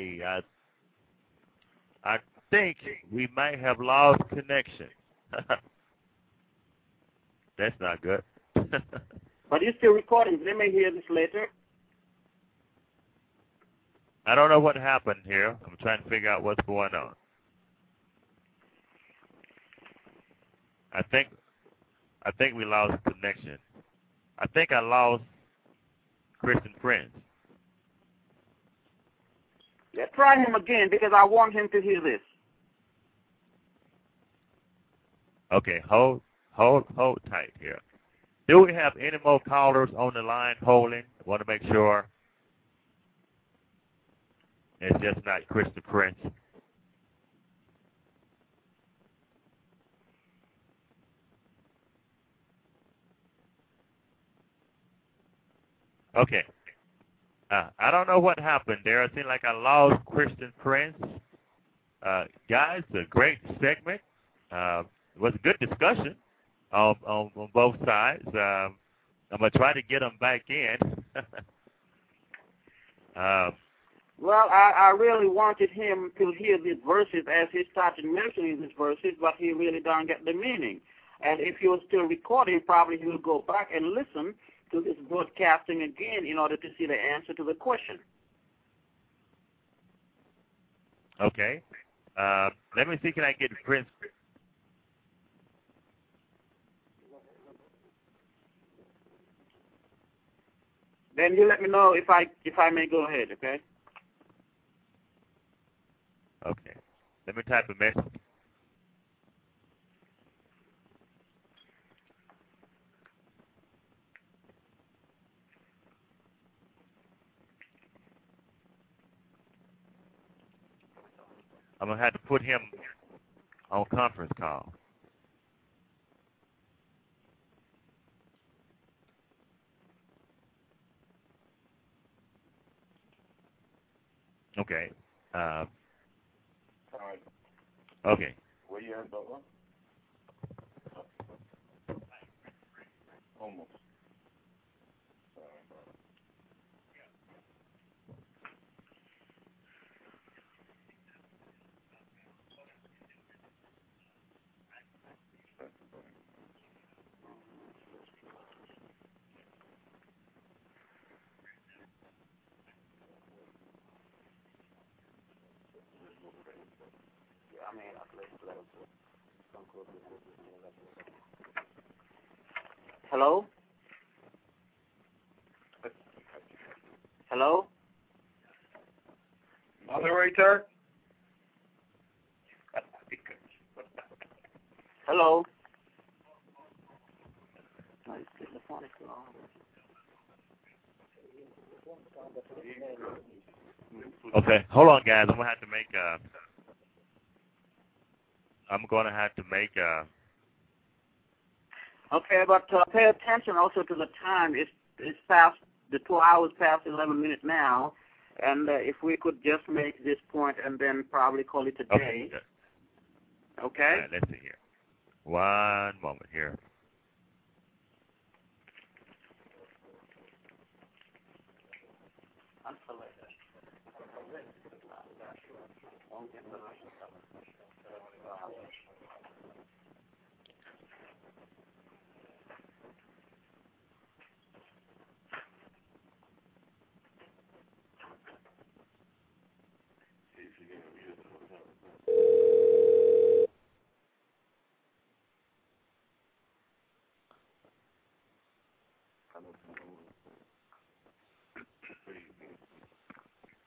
Okay, I think we might have lost connection. That's not good. But you're still recording. They may hear this later. I don't know what happened here. I'm trying to figure out what's going on. I think we lost connection. I think I lost Christian Prince. Yeah, try him again because I want him to hear this. Okay, hold tight here. Do we have any more callers on the line holding? I want to make sure it's just not Christian Prince. Okay. I don't know what happened there. It seemed like I lost Christian Prince. Guys, a great segment. It was a good discussion on both sides. I'm going to try to get them back in. Well, I really wanted him to hear these verses as he started mentioning these verses, but he really don't get the meaning. And if he was still recording, probably he will go back and listen to this broadcasting again in order to see the answer to the question. Okay. Let me see, can I get Prince? Then you let me know if I may go ahead, okay? Okay. Let me type a message. I'm going to have to put him on conference call. Okay. Okay. Where you at, Butler? Almost. Hello? Hello? Moderator? Hello? Okay, hold on, guys. I'm going to have to make Okay, but pay attention also to the time. It's past, the 2 hours past 11 minutes now. And if we could just make this point and then probably call it a day. Okay? All right, let's see here. One moment here.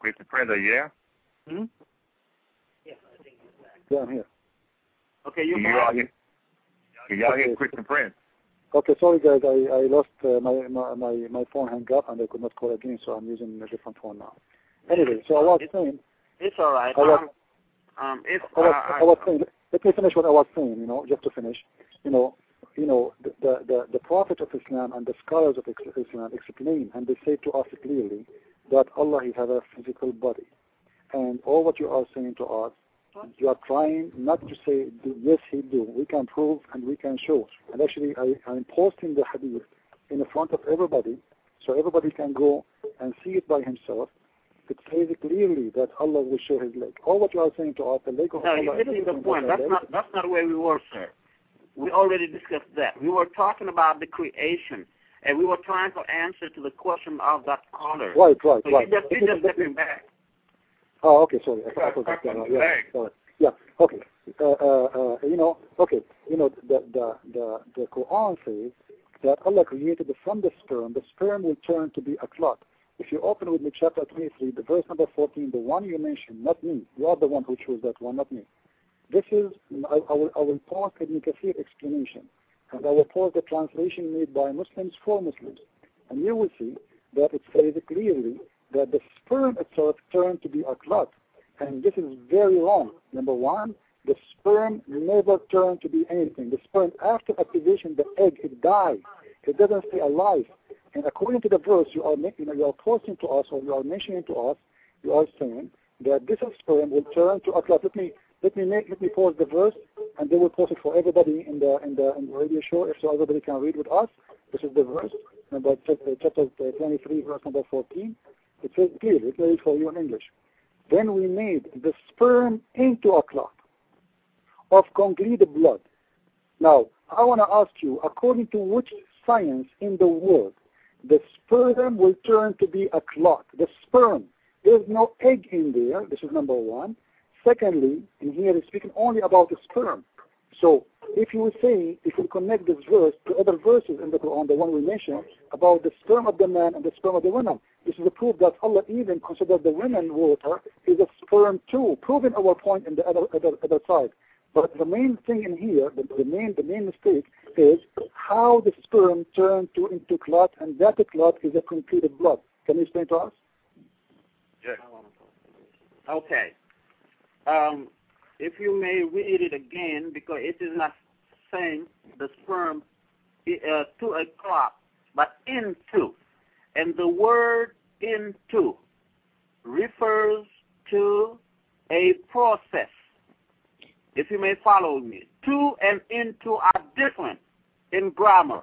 Christian Prince, are you there? Hmm? Yeah, I'm here. Okay, you y'all hear Christian Prince? Okay, sorry guys, I lost my phone hung up and I could not call again, so I'm using a different phone now. Anyway, so I was saying. It's all right. I was saying. Let me finish what I was saying. Just to finish. The Prophet of Islam and the scholars of Islam explain, and they say to us clearly that Allah has a physical body, and all what you are saying to us, you are trying not to say yes, he do. We can prove and we can show. And actually, I'm posting the hadith in front of everybody, so everybody can go and see it by himself. it says clearly that Allah will show His leg. All what you are saying to us, the leg of No, Allah. you're missing the point. That's not where we were, sir. We already discussed that. We were talking about the creation, and we were trying to answer to the question of that caller. Right. So you're just stepping back. Oh, okay, sorry. I forgot that. Yeah, sorry. Yeah, okay. The Quran says that Allah created from the sperm will turn to be a clot. If you open with me chapter 23, the verse number 14, the one you mentioned, not me. You are the one who chose that one, not me. This is, I will pause Ibn Kathir explanation, and I will pause the translation made by Muslims for Muslims. And you will see that it says clearly that the sperm itself turned to be a clot. And this is very wrong. Number one, the sperm never turned to be anything. The sperm, after activation, the egg, it dies. It doesn't stay alive. And according to the verse you are posting to us, or you are mentioning to us, you are saying that this sperm will turn to a clot. Let me pause the verse, and they will post it for everybody in the radio show, so everybody can read with us. This is the verse, number chapter 23, verse number 14. It says clearly, it's read for you in English. Then we made the sperm into a clot of congealed blood. Now, I want to ask you, according to which science in the world the sperm will turn to be a clot? The sperm. There's no egg in there. This is number one. Secondly, in here it's speaking only about the sperm. So if you connect this verse to other verses in the Quran, the one we mentioned, about the sperm of the man and the sperm of the woman, this is a proof that Allah even considered the women water is a sperm too, proving our point in the other side. But the main thing in here, the main mistake is how the sperm turned into clot, and that clot is a completed blood. Can you explain to us? Yes. Okay. If you may read it again, because it is not saying the sperm to a clot, but into. And the word into refers to a process. If you may follow me. To and into are different in grammar,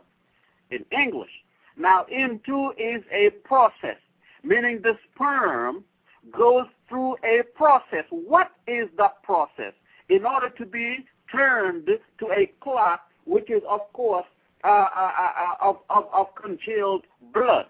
in English. Now, into is a process, meaning the sperm goes through a process. What is that process? In order to be turned to a clot, which is, of course, of congealed blood.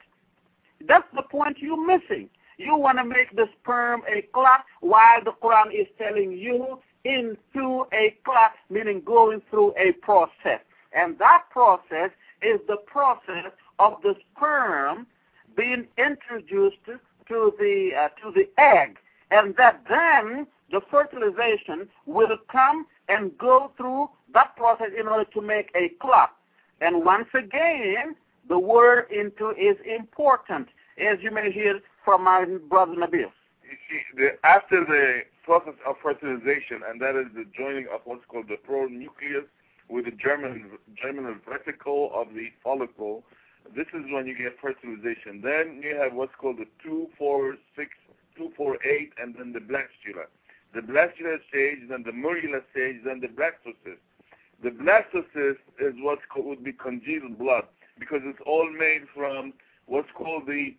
That's the point you're missing. You want to make the sperm a clot, while the Quran is telling you into a clot, meaning going through a process. And that process is the process of the sperm being introduced to the egg, and that then the fertilization will come and go through that process in order to make a clot. And once again, the word into is important, as you may hear from my brother Nabil. You see, after the process of fertilization, and that is the joining of what's called the pronucleus with the germinal vesicle of the follicle, this is when you get fertilization. Then you have what's called the 2-4-6, 2-4-8, and then the blastula. The blastula stage, then the morula stage, then the blastocyst. The blastocyst is what would be congealed blood, because it's all made from what's called the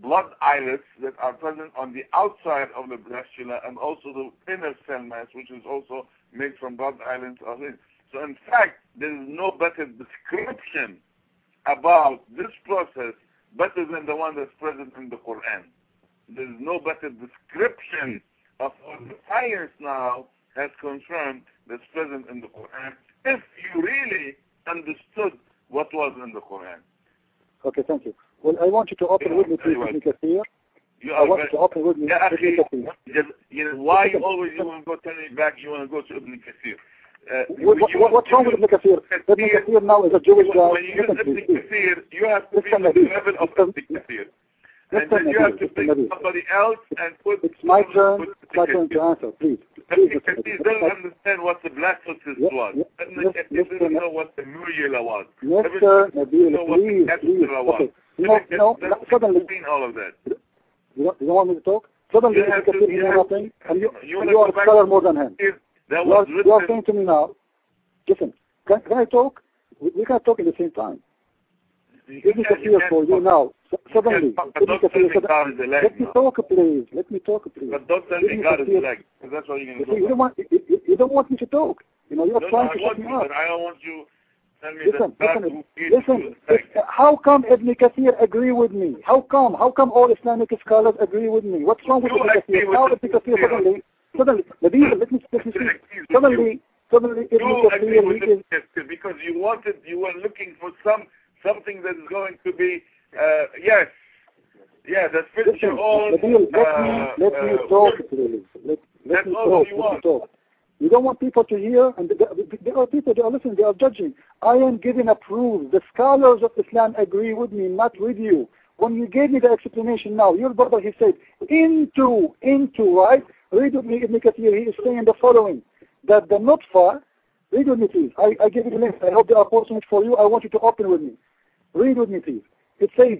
blood islets that are present on the outside of the blastula, and also the inner cell mass, which is also made from blood islets of it. So in fact, there is no better description about this process better than the one that's present in the Quran. There is no better description of what the science now has confirmed that's present in the Quran, if you really understood what was in the Quran. Okay, thank you. Well, I want you to open with me, please, Ibn Kathir. I want you to open with me, Ibn Kathir. Why you always want to go turn it back, you want to go to Ibn Kathir? What's wrong with Ibn Kathir? Ibn Kathir now is a Jewish guy. When you use Ibn Kathir, you have to be on the level of Ibn Kathir. And then you have to pick somebody else and put... It's my turn to answer, please. Ibn Kathir doesn't understand what the blastocyst was. Ibn Kathir doesn't know what the morula was. Mr. Nabil, please. Okay. No, suddenly... all of that. You don't want me to talk? Suddenly, Ibn Kathir, you know nothing, and you are a scholar more than him. You are saying to me now, listen, can I talk? We can talk at the same time. Ibn Kathir for you now. Suddenly, Ibn Kathir said, let me talk, please. Let me talk, please. But don't tell me God is a leg, because that's what you're going to do. You don't want me to talk. You know, you're trying to shut me up. But I don't want you to tell me listen, how come Ibn Kathir agree with me? How come all Islamic scholars agree with me? What's wrong with Ibn Kathir? How Ibn Kathir suddenly, Nabil, let me speak. Suddenly Ibn Kathir is... Because you were looking for something that is going to be, that fits your own... Let me talk, please. Let me talk. You don't want people to hear, and there are people, they are listening, they are judging. I am giving a proof. The scholars of Islam agree with me, not with you. When you gave me the explanation now, your brother, he said, into, right? Read with me, Ibn Kathir, he is saying the following, that the nutfa, read with me please, I give you the link, I hope they are posting it for you, I want you to open with me. Read with me please. It says,